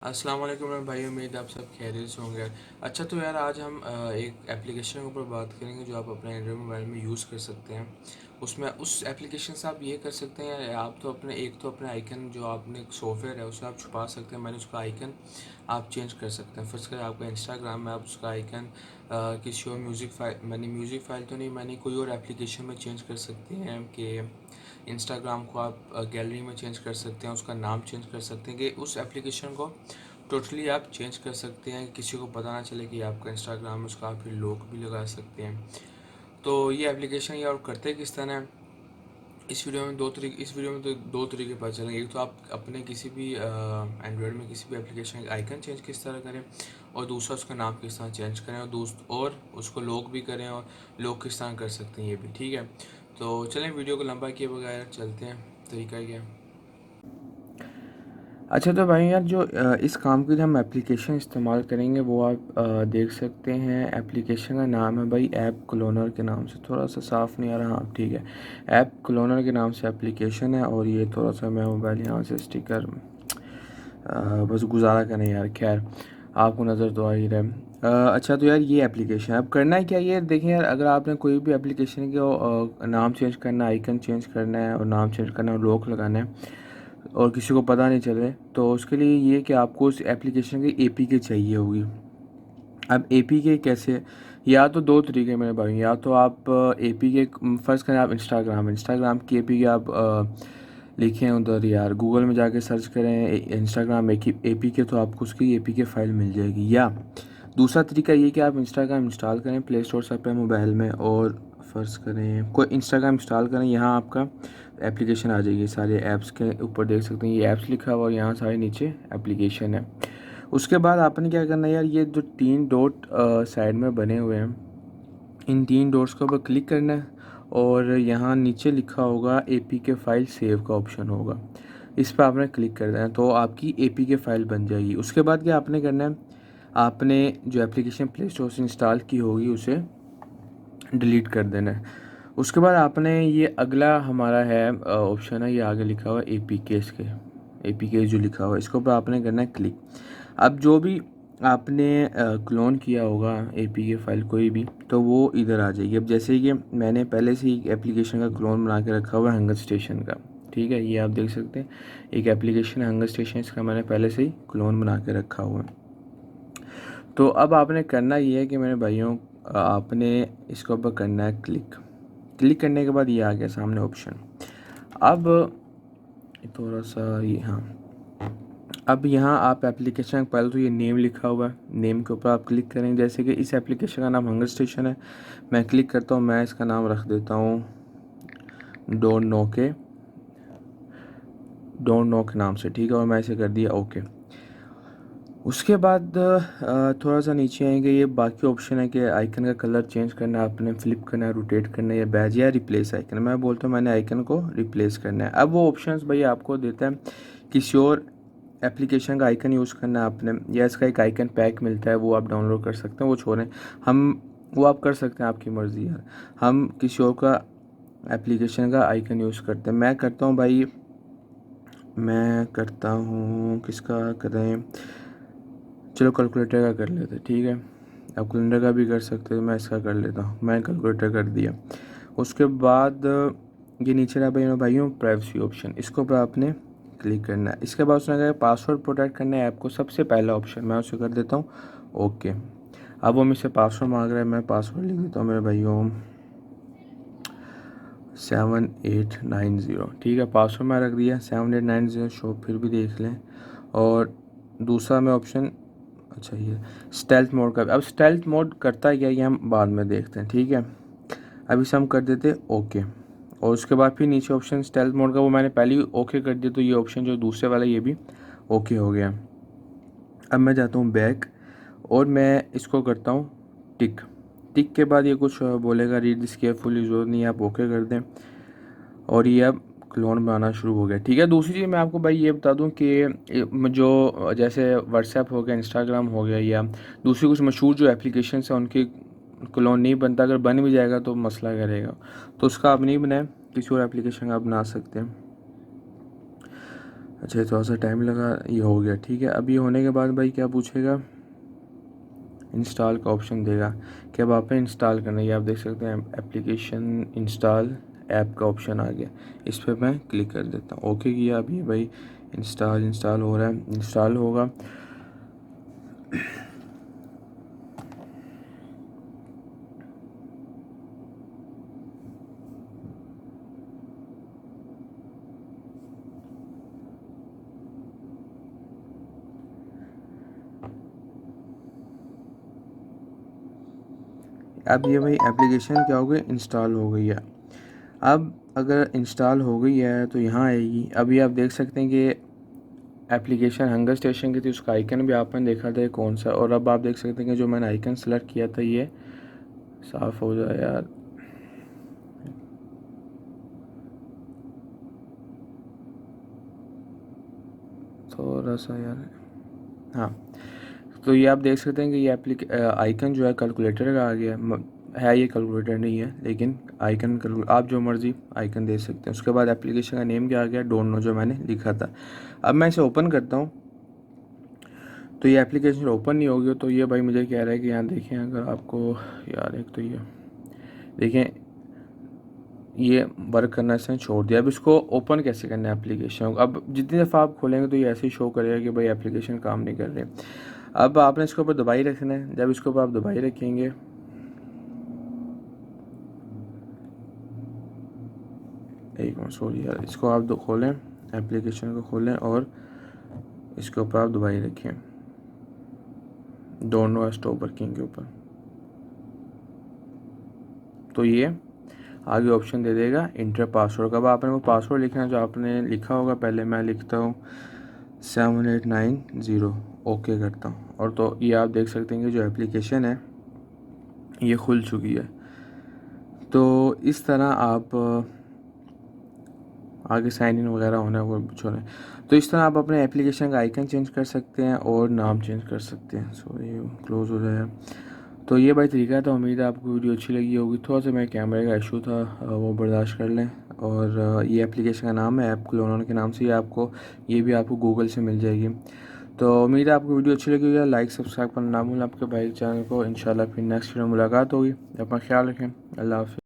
अस्सलाम वालेकुम मेरे भाई, उम्मीद है आप सब खैरियत से होंगे। अच्छा तो यार आज हम एक एप्लीकेशन के ऊपर बात करेंगे जो आप अपने एंड्रॉइड मोबाइल में यूज़ कर सकते हैं। उसमें उस एप्लीकेशन से आप ये कर सकते हैं यार, आप तो अपने एक तो अपने आइकन जो आपने सॉफ्टवेयर है उसे आप छुपा सकते हैं, मैंने उसका आइकन आप चेंज कर सकते हैं। फर्स्ट करें आपका इंस्टाग्राम में आप उसका आइकन किसी और म्यूज़िक फाइल मैंने म्यूज़िक फ़ाइल तो नहीं, मैंने कोई और एप्लीकेशन में चेंज कर सकते हैं कि इंस्टाग्राम को आप गैलरी में चेंज कर सकते हैं, उसका नाम चेंज कर सकते हैं कि उस एप्लीकेशन को टोटली आप चेंज कर सकते हैं, किसी को पता ना चले कि आपका इंस्टाग्राम है, उसका आप फिर लॉक भी लगा सकते हैं। तो ये एप्लीकेशन ये और करते किस तरह है, इस वीडियो में तो दो तरीके पता चलेंगे। एक तो आप अपने किसी भी एंड्रॉयड में किसी भी एप्लीकेशन का आइकन चेंज किस तरह करें, और दूसरा उसका नाम किस तरह चेंज करें, और उसको लॉक भी करें, और लॉक किस तरह कर सकते हैं ये भी, ठीक है। तो चलें वीडियो को लंबा किए बगैर चलते हैं, तरीका क्या है। अच्छा तो भाई यार जो इस काम के लिए हम एप्लीकेशन इस्तेमाल करेंगे वो आप देख सकते हैं। एप्लीकेशन का नाम है भाई ऐप क्लोनर के नाम से, थोड़ा सा साफ़ नहीं आ रहा, हाँ ठीक है। ऐप क्लोनर के नाम से एप्लीकेशन है। और ये थोड़ा सा मैं मोबाइल यहाँ से स्टिकर बस गुजारा करें यार, खैर आपको नज़र तो आ ही रहा है। अच्छा तो यार ये एप्लीकेशन अब करना है क्या, ये देखें यार, अगर आपने कोई भी एप्लीकेशन के नाम चेंज करना है, आइकन चेंज करना है और नाम चेंज करना है और लॉक लगाना है और किसी को पता नहीं चले, तो उसके लिए ये कि आपको उस एप्लीकेशन की एपीके चाहिए होगी। अब एपीके कैसे, या तो दो तरीके मेरे भाई, या तो आप एपीके फर्स्ट करें, आप इंस्टाग्राम की एपीके आप लिखें उधर यार, गूगल में जाके सर्च करें इंस्टाग्राम एपीके, तो आपको उसकी एपीके फ़ाइल मिल जाएगी। या दूसरा तरीका ये कि आप इंस्टाग्राम इंस्टॉल करें प्ले स्टोर से अपने मोबाइल में, और फर्ज करें कोई इंस्टाग्राम इंस्टॉल करें, यहाँ आपका एप्लीकेशन आ जाएगी। सारे ऐप्स के ऊपर देख सकते हैं ये ऐप्स लिखा हुआ और यहाँ सारे नीचे एप्लीकेशन है। उसके बाद आपने क्या करना है यार, ये जो तीन डॉट साइड में बने हुए हैं, इन तीन डॉट्स के ऊपर क्लिक करना है और यहाँ नीचे लिखा होगा एपीके फ़ाइल सेव का ऑप्शन होगा, इस पर आपने क्लिक कर देना है तो आपकी एपीके फ़ाइल बन जाएगी। उसके बाद क्या आपने करना है, आपने जो एप्लीकेशन प्ले स्टोर से इंस्टॉल की होगी उसे डिलीट कर देना है। उसके बाद आपने ये अगला हमारा है ऑप्शन है, ये आगे लिखा हुआ है ए पी के जो लिखा हुआ है, इसके ऊपर आपने करना है क्लिक। अब जो भी आपने क्लोन किया होगा ए पी के फ़ाइल कोई भी, तो वो इधर आ जाएगी। अब जैसे कि मैंने पहले से ही एप्लीकेशन का क्लोन बना के रखा हुआ है हंगर स्टेशन का, ठीक है, ये आप देख सकते हैं एक एप्लीकेशन है हंगर स्टेशन, इसका मैंने पहले से ही क्लोन बना के रखा हुआ है। तो अब आपने करना ये है कि मेरे भाइयों, आपने इसके ऊपर करना है क्लिक। क्लिक करने के बाद ये आ गया सामने ऑप्शन। अब थोड़ा सा ये, हाँ, अब यहाँ आप एप्लीकेशन पहले तो ये नेम लिखा हुआ है, नेम के ऊपर आप क्लिक करेंगे। जैसे कि इस एप्लीकेशन का नाम हंगर स्टेशन है, मैं क्लिक करता हूँ, मैं इसका नाम रख देता हूँ डोंट नो के नाम से, ठीक है, और मैं इसे कर दिया ओके। उसके बाद थोड़ा सा नीचे आएंगे, ये बाकी ऑप्शन है कि आइकन का कलर चेंज करना है, आपने फ्लिप करना है, रोटेट करना है, या बैज या रिप्लेस आइकन। मैं बोलता हूँ मैंने आइकन को रिप्लेस करना है। अब वो ऑप्शंस भाई आपको देता है किसी और एप्लीकेशन का आइकन यूज़ करना है आपने, या इसका एक आइकन पैक मिलता है वो आप डाउनलोड कर सकते हैं, वो छोड़ें, हम वो आप कर सकते हैं, आपकी मर्ज़ी है। हम किसी और का एप्लीकेशन का आइकन यूज़ करते हैं। मैं करता हूँ भाई, मैं करता हूँ किसका करें, चलो कैलकुलेटर का कर लेते, ठीक है। आप कैलेंडर का भी कर सकते हो, मैं इसका कर लेता हूँ, मैं कैलकुलेटर कर दिया। उसके बाद ये नीचे रहा भाइयों प्राइवेसी ऑप्शन, इसके ऊपर आपने क्लिक करना है। इसके बाद उसने कहा पासवर्ड प्रोटेक्ट करना है ऐप को, सबसे पहला ऑप्शन मैं उसे कर देता हूँ ओके। अब वो मुझसे पासवर्ड मांग रहा है, मैं पासवर्ड लिख देता हूँ मेरे भाइयों 7890, ठीक है, पासवर्ड मैं रख दिया 7890, शो फिर भी देख लें। और दूसरा मैं ऑप्शन, अच्छा ये स्टेल्थ मोड का, अब स्टेल्थ मोड करता क्या ये हम बाद में देखते हैं, ठीक है। अभी से हम कर देते ओके। और उसके बाद फिर नीचे ऑप्शन स्टेल्थ मोड का वो मैंने पहले ही ओके कर दिया, तो ये ऑप्शन जो दूसरे वाला ये भी ओके हो गया। अब मैं जाता हूँ बैक और मैं इसको करता हूँ टिक। टिक के बाद ये कुछ बोलेगा रीड दिस केयरफुली, जरूरत नहीं है, आप ओके कर दें और ये अब क्लोन बनाना शुरू हो गया, ठीक है। दूसरी चीज़ मैं आपको भाई ये बता दूं कि जो जैसे व्हाट्सएप हो गया, इंस्टाग्राम हो गया, या दूसरी कुछ मशहूर जो एप्लीकेशन है उनके क्लोन नहीं बनता, अगर बन भी जाएगा तो मसला करेगा, तो उसका आप नहीं बनाए, किसी और एप्लीकेशन का आप बना सकते हैं। अच्छा थोड़ा सा टाइम लगा, ये हो गया ठीक है। अब ये होने के बाद भाई क्या पूछेगा, इंस्टॉल का ऑप्शन देगा कि अब आपने इंस्टॉल करना है। ये आप देख सकते हैं एप्लीकेशन इंस्टॉल ऐप का ऑप्शन आ गया, इस पर मैं क्लिक कर देता हूँ। ओके किया, अब ये भाई इंस्टॉल हो रहा है, इंस्टॉल होगा। अब ये भाई एप्लीकेशन क्या हो गई, इंस्टॉल हो गई है। अब अगर इंस्टॉल हो गई है तो यहाँ आएगी। अभी आप देख सकते हैं कि एप्लीकेशन हंगर स्टेशन की थी, उसका आइकन भी आपने देखा था कौन सा। और अब आप देख सकते हैं कि जो मैंने आइकन सेलेक्ट किया था ये साफ़ हो जाए यार, थोड़ा सा यार, हाँ। तो ये आप देख सकते हैं कि ये आइकन जो है कैलकुलेटर का आ गया है। ये कैलकुलेटर नहीं है लेकिन आइकन आप जो मर्ज़ी आइकन दे सकते हैं। उसके बाद एप्लीकेशन का नेम क्या आ गया, डोंट नो, जो मैंने लिखा था। अब मैं इसे ओपन करता हूँ तो ये एप्लीकेशन ओपन नहीं होगी। तो ये भाई मुझे कह रहा है कि यहाँ देखें, अगर आपको यार, एक तो ये देखें ये वर्क करना इसने छोड़ दिया। अब इसको ओपन कैसे करना है एप्लीकेशन। अब जितनी दफ़ा आप खोलेंगे तो ये ऐसे ही शो करेगा कि भाई एप्लीकेशन काम नहीं कर रही। अब आपने इसके ऊपर दबाई रखना है। जब इसके ऊपर आप दबाई रखेंगे, एक मिनट सॉरी यार, इसको आप खोलें, एप्लीकेशन को खोलें और इसके ऊपर आप दबाई रखें, दोनों स्टॉप वर्किंग के ऊपर। तो ये आगे ऑप्शन दे देगा इंटर पासवर्ड का। अब आपने वो पासवर्ड लिखना है जो आपने लिखा होगा। पहले मैं लिखता हूँ 7890, ओके करता हूँ। और तो ये आप देख सकते हैं कि जो एप्लीकेशन है ये खुल चुकी है। तो इस तरह आप आगे साइन इन वगैरह होना है वो छोड़ें। तो इस तरह आप अपने एप्लीकेशन का आइकन चेंज कर सकते हैं और नाम चेंज कर सकते हैं। सो ये क्लोज़ हो जाएगा। तो ये भाई तरीका था। उम्मीद है आपको वीडियो अच्छी लगी होगी। थोड़ा सा मेरे कैमरे का इशू था, वो बर्दाश्त कर लें। और ये एप्लीकेशन का नाम है ऐप क्लोनर के नाम से। ये भी आपको गूगल से मिल जाएगी। तो उम्मीद है आपको वीडियो अच्छी लगी होगी। लाइक सब्सक्राइब करना ना भूलें आपके भाई चैनल को। इंशाल्लाह फिर नेक्स्ट वीडियो में मुलाकात होगी। अपना ख्याल रखें। अल्लाह हाफ़िज़।